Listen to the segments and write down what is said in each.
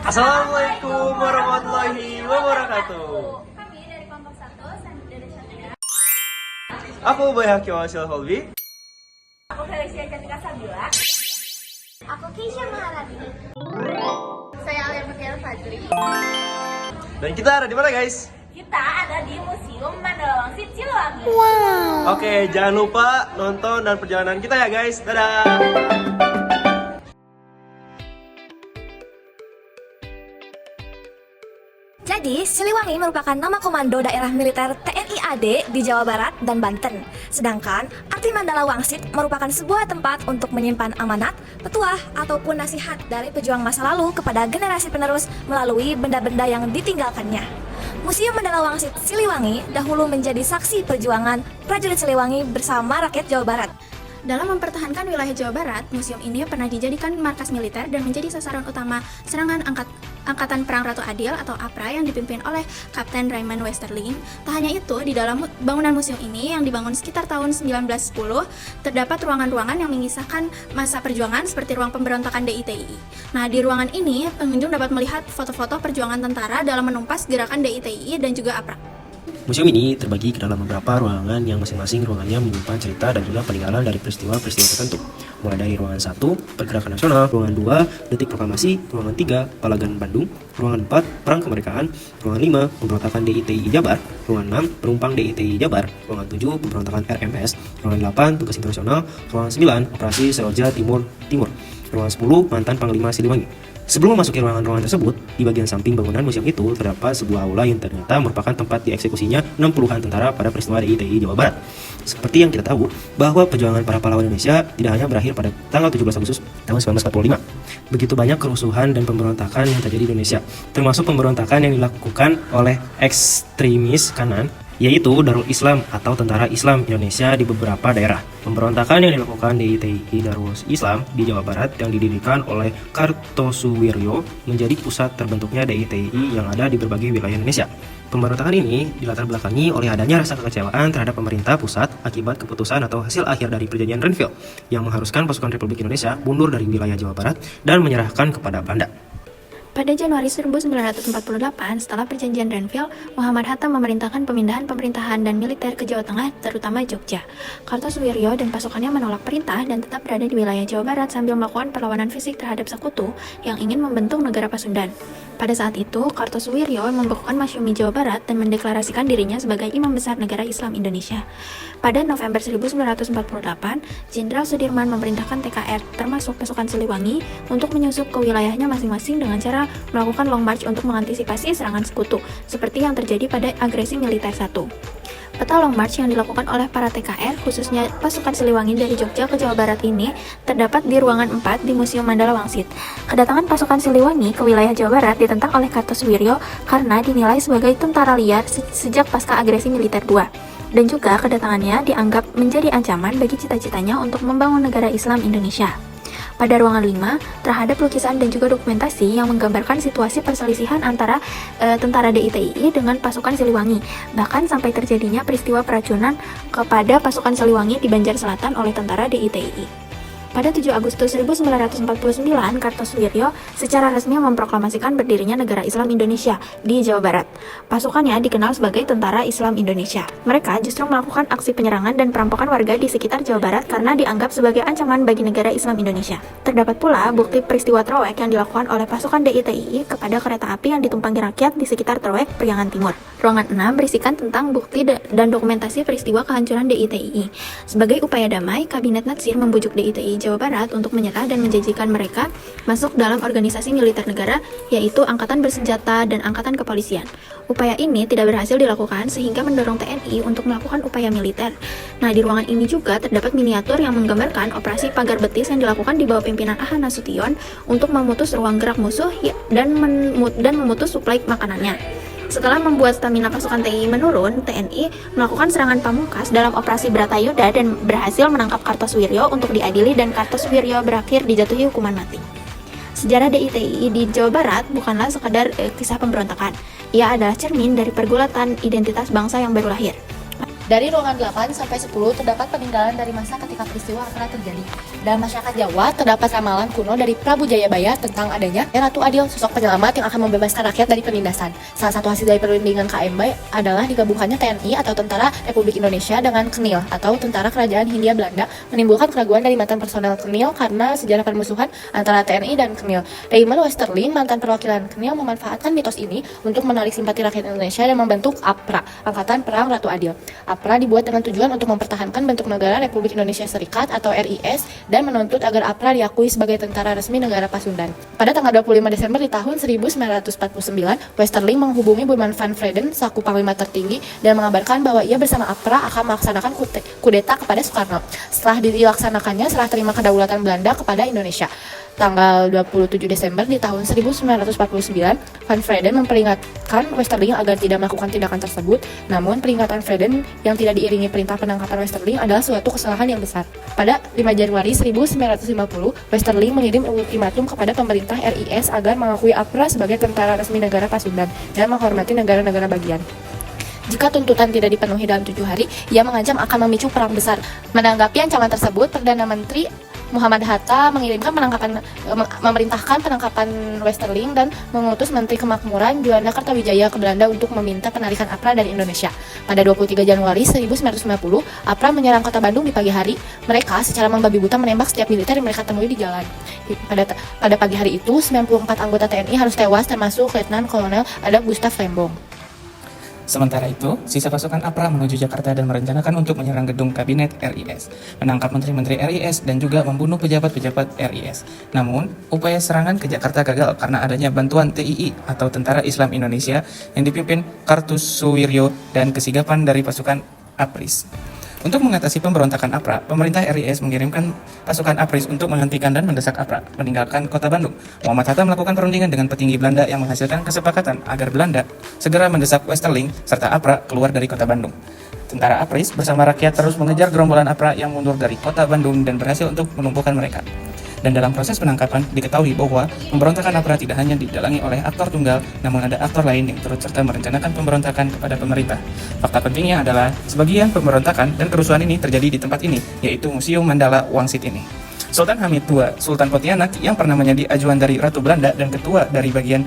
Assalamualaikum warahmatullahi wabarakatuh. Kami dari kelompok 1 Indonesia Negara. Aku Boy Hakim Wasil Holbi. Aku Felicia Cantika Sabila. Aku Keisha Maharani. Saya Alia Mutiara Fadli. Dan kita ada di mana, guys? Kita ada di Museum Mandala Wangsit Siliwangi. Oke, jangan lupa nonton dan perjalanan kita ya, guys. Dadah. Jadi, Siliwangi merupakan nama komando daerah militer TNI AD di Jawa Barat dan Banten. Sedangkan, arti Mandala Wangsit merupakan sebuah tempat untuk menyimpan amanat, petuah, ataupun nasihat dari pejuang masa lalu kepada generasi penerus melalui benda-benda yang ditinggalkannya. Museum Mandala Wangsit Siliwangi dahulu menjadi saksi perjuangan prajurit Siliwangi bersama rakyat Jawa Barat. Dalam mempertahankan wilayah Jawa Barat, museum ini pernah dijadikan markas militer dan menjadi sasaran utama serangan Angkatan Perang Ratu Adil atau APRA yang dipimpin oleh Kapten Raymond Westerling. Tak hanya itu, di dalam bangunan museum ini yang dibangun sekitar tahun 1910, terdapat ruangan-ruangan yang mengisahkan masa perjuangan seperti ruang pemberontakan DITI. Nah, di ruangan ini, pengunjung dapat melihat foto-foto perjuangan tentara dalam menumpas gerakan DITI dan juga APRA. Museum ini terbagi ke dalam beberapa ruangan yang masing-masing ruangannya menyimpan cerita dan juga peninggalan dari peristiwa-peristiwa tertentu. Mulai dari ruangan 1, Pergerakan Nasional, ruangan 2, Detik Proklamasi, ruangan 3, Palagan Bandung, ruangan 4, Perang Kemerdekaan, ruangan 5, Pemberontakan DITI Jabar, ruangan 6, Penumpang DITI Jabar, ruangan 7, Pemberontakan RMS, ruangan 8, Tugas Internasional, ruangan 9, Operasi Seroja Timur, ruangan 10, Mantan Panglima Siliwangi. Sebelum memasuki ruangan-ruangan tersebut, di bagian samping bangunan museum itu terdapat sebuah aula yang ternyata merupakan tempat dieksekusinya 60-an tentara pada peristiwa DITI Jawa Barat. Seperti yang kita tahu, bahwa perjuangan para pahlawan Indonesia tidak hanya berakhir pada tanggal 17 Agustus tahun 1945. Begitu banyak kerusuhan dan pemberontakan yang terjadi di Indonesia, termasuk pemberontakan yang dilakukan oleh ekstremis kanan, yaitu Darul Islam atau Tentara Islam Indonesia di beberapa daerah. Pemberontakan yang dilakukan di DITI Darul Islam di Jawa Barat yang didirikan oleh Kartosuwiryo menjadi pusat terbentuknya DITI yang ada di berbagai wilayah Indonesia. Pemberontakan ini dilatar belakangi oleh adanya rasa kekecewaan terhadap pemerintah pusat akibat keputusan atau hasil akhir dari perjanjian Renville yang mengharuskan pasukan Republik Indonesia mundur dari wilayah Jawa Barat dan menyerahkan kepada Belanda. Pada Januari 1948, setelah perjanjian Renville, Muhammad Hatta memerintahkan pemindahan pemerintahan dan militer ke Jawa Tengah, terutama Jogja. Kartosuwiryo dan pasukannya menolak perintah dan tetap berada di wilayah Jawa Barat sambil melakukan perlawanan fisik terhadap sekutu yang ingin membentuk negara Pasundan. Pada saat itu, Kartosuwiryo membekukan Masyumi Jawa Barat dan mendeklarasikan dirinya sebagai Imam Besar Negara Islam Indonesia. Pada November 1948, Jenderal Sudirman memerintahkan TKR, termasuk pasukan Siliwangi, untuk menyusup ke wilayahnya masing-masing dengan cara melakukan long march untuk mengantisipasi serangan sekutu, seperti yang terjadi pada agresi militer 1. Peta long march yang dilakukan oleh para TKR, khususnya pasukan Siliwangi dari Jogja ke Jawa Barat ini, terdapat di ruangan 4 di Museum Mandala Wangsit. Kedatangan pasukan Siliwangi ke wilayah Jawa Barat ditentang oleh Kartosuwiryo karena dinilai sebagai tentara liar sejak pasca agresi militer 2. Dan juga kedatangannya dianggap menjadi ancaman bagi cita-citanya untuk membangun negara Islam Indonesia. Pada ruangan 5, terhadap lukisan dan juga dokumentasi yang menggambarkan situasi perselisihan antara tentara DITI dengan pasukan Siliwangi, bahkan sampai terjadinya peristiwa peracunan kepada pasukan Siliwangi di Banjar Selatan oleh tentara DITI. Pada 7 Agustus 1949, Kartosuwiryo secara resmi memproklamasikan berdirinya negara Islam Indonesia di Jawa Barat. Pasukannya dikenal sebagai Tentara Islam Indonesia. Mereka justru melakukan aksi penyerangan dan perampokan warga di sekitar Jawa Barat karena dianggap sebagai ancaman bagi negara Islam Indonesia. Terdapat pula bukti peristiwa Trowek yang dilakukan oleh pasukan DITI kepada kereta api yang ditumpangi rakyat di sekitar Trowek, Priangan Timur. Ruangan 6 berisikan tentang bukti dan dokumentasi peristiwa kehancuran DITI. Sebagai upaya damai, Kabinet Natsir membujuk DITI Jawa Barat untuk menyerah dan menjanjikan mereka masuk dalam organisasi militer negara, yaitu Angkatan Bersenjata dan Angkatan Kepolisian. Upaya ini tidak berhasil dilakukan sehingga mendorong TNI untuk melakukan upaya militer. Nah, di ruangan ini juga terdapat miniatur yang menggambarkan operasi pagar betis yang dilakukan di bawah pimpinan Aha Nasution untuk memutus ruang gerak musuh dan memutus suplai makanannya. Setelah membuat stamina pasukan TNI menurun, TNI melakukan serangan pamungkas dalam operasi Bratayuda dan berhasil menangkap Kartosuwiryo untuk diadili dan Kartosuwiryo berakhir dijatuhi hukuman mati. Sejarah DITI di Jawa Barat bukanlah sekadar kisah pemberontakan. Ia adalah cermin dari pergulatan identitas bangsa yang baru lahir. Dari ruangan 8 sampai 10 terdapat peninggalan dari masa ketika peristiwa APRA terjadi. Dalam masyarakat Jawa terdapat ramalan kuno dari Prabu Jayabaya tentang adanya Ratu Adil, sosok penyelamat yang akan membebaskan rakyat dari penindasan. Salah satu hasil dari perundingan KMB adalah digabungkannya TNI atau Tentara Republik Indonesia dengan KNIL atau Tentara Kerajaan Hindia Belanda, menimbulkan keraguan dari mantan personel KNIL karena sejarah permusuhan antara TNI dan KNIL. Raymond Westerling, mantan perwakilan KNIL, memanfaatkan mitos ini untuk menarik simpati rakyat Indonesia dan membentuk APRA, Angkatan Perang Ratu Adil. APRA dibuat dengan tujuan untuk mempertahankan bentuk negara Republik Indonesia Serikat atau RIS dan menuntut agar APRA diakui sebagai tentara resmi negara Pasundan. Pada tanggal 25 Desember di tahun 1949, Westerling menghubungi Boeman van Vreden, selaku panglima tertinggi, dan mengabarkan bahwa ia bersama APRA akan melaksanakan kudeta kepada Soekarno. Setelah dilaksanakannya serah terima kedaulatan Belanda kepada Indonesia. Tanggal 27 Desember di tahun 1949, Van Vreden memperingatkan Westerling agar tidak melakukan tindakan tersebut. Namun peringatan Vreden yang tidak diiringi perintah penangkapan Westerling adalah suatu kesalahan yang besar. Pada 5 Januari 1950, Westerling mengirim ultimatum kepada pemerintah RIS agar mengakui APRA sebagai tentara resmi negara Pasundan dan menghormati negara-negara bagian. Jika tuntutan tidak dipenuhi dalam 7 hari, ia mengancam akan memicu perang besar. Menanggapi ancaman tersebut, Perdana Menteri Muhammad Hatta memerintahkan penangkapan Westerling dan mengutus Menteri Kemakmuran Juanda Kertawijaya ke Belanda untuk meminta penarikan APRA dari Indonesia. Pada 23 Januari 1950, APRA menyerang kota Bandung di pagi hari. Mereka secara membabi buta menembak setiap militer yang mereka temui di jalan. Pada pagi hari itu, 94 anggota TNI harus tewas termasuk Letnan Kolonel Adolf Gustav Lembong. Sementara itu, sisa pasukan APRA menuju Jakarta dan merencanakan untuk menyerang gedung kabinet RIS, menangkap menteri-menteri RIS dan juga membunuh pejabat-pejabat RIS. Namun, upaya serangan ke Jakarta gagal karena adanya bantuan TII atau Tentara Islam Indonesia yang dipimpin Kartosuwiryo dan kesigapan dari pasukan APRIS. Untuk mengatasi pemberontakan APRA, pemerintah RIS mengirimkan pasukan APRIS untuk menghentikan dan mendesak APRA meninggalkan kota Bandung. Muhammad Hatta melakukan perundingan dengan petinggi Belanda yang menghasilkan kesepakatan agar Belanda segera mendesak Westerling serta APRA keluar dari kota Bandung. Tentara APRIS bersama rakyat terus mengejar gerombolan APRA yang mundur dari kota Bandung dan berhasil untuk melumpuhkan mereka. Dan dalam proses penangkapan diketahui bahwa pemberontakan APRA tidak hanya didalangi oleh aktor tunggal, namun ada aktor lain yang turut serta merencanakan pemberontakan kepada pemerintah. Fakta pentingnya adalah sebagian pemberontakan dan kerusuhan ini terjadi di tempat ini, yaitu Museum Mandala Wangsit ini. Sultan Hamid II, Sultan Pontianak yang pernah menjadi ajuan dari Ratu Belanda dan ketua dari bagian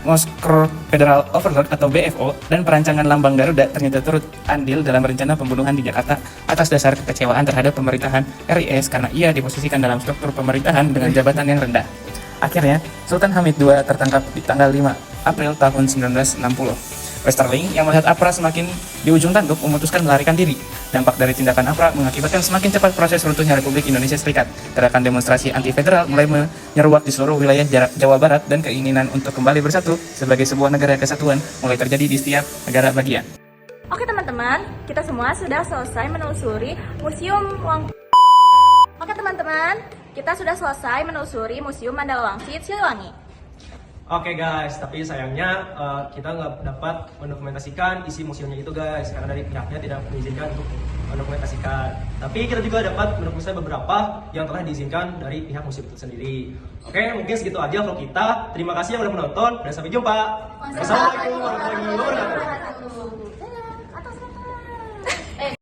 Moskow Federal Overlord atau BFO dan perancangan lambang Garuda ternyata turut andil dalam rencana pembunuhan di Jakarta atas dasar kekecewaan terhadap pemerintahan RIS karena ia diposisikan dalam struktur pemerintahan dengan jabatan yang rendah. Akhirnya, Sultan Hamid II tertangkap di tanggal 5 April tahun 1960. Westerling yang melihat APRA semakin di ujung tanduk memutuskan melarikan diri. Dampak dari tindakan APRA mengakibatkan semakin cepat proses runtuhnya Republik Indonesia Serikat. Gerakan demonstrasi anti-federal mulai menyeruak di seluruh wilayah Jawa Barat dan keinginan untuk kembali bersatu sebagai sebuah negara kesatuan mulai terjadi di setiap negara bagian. Oke teman-teman, kita semua sudah selesai menelusuri Museum Mandala Wangsit Siliwangi. Oke guys, tapi sayangnya kita nggak dapat mendokumentasikan isi museumnya itu guys, karena dari pihaknya tidak mengizinkan untuk mendokumentasikan. Tapi kita juga dapat mendokumentasikan beberapa yang telah diizinkan dari pihak museum itu sendiri. Oke, mungkin segitu aja vlog kita. Terima kasih yang udah menonton dan sampai jumpa. Wassalamualaikum warahmatullahi wabarakatuh.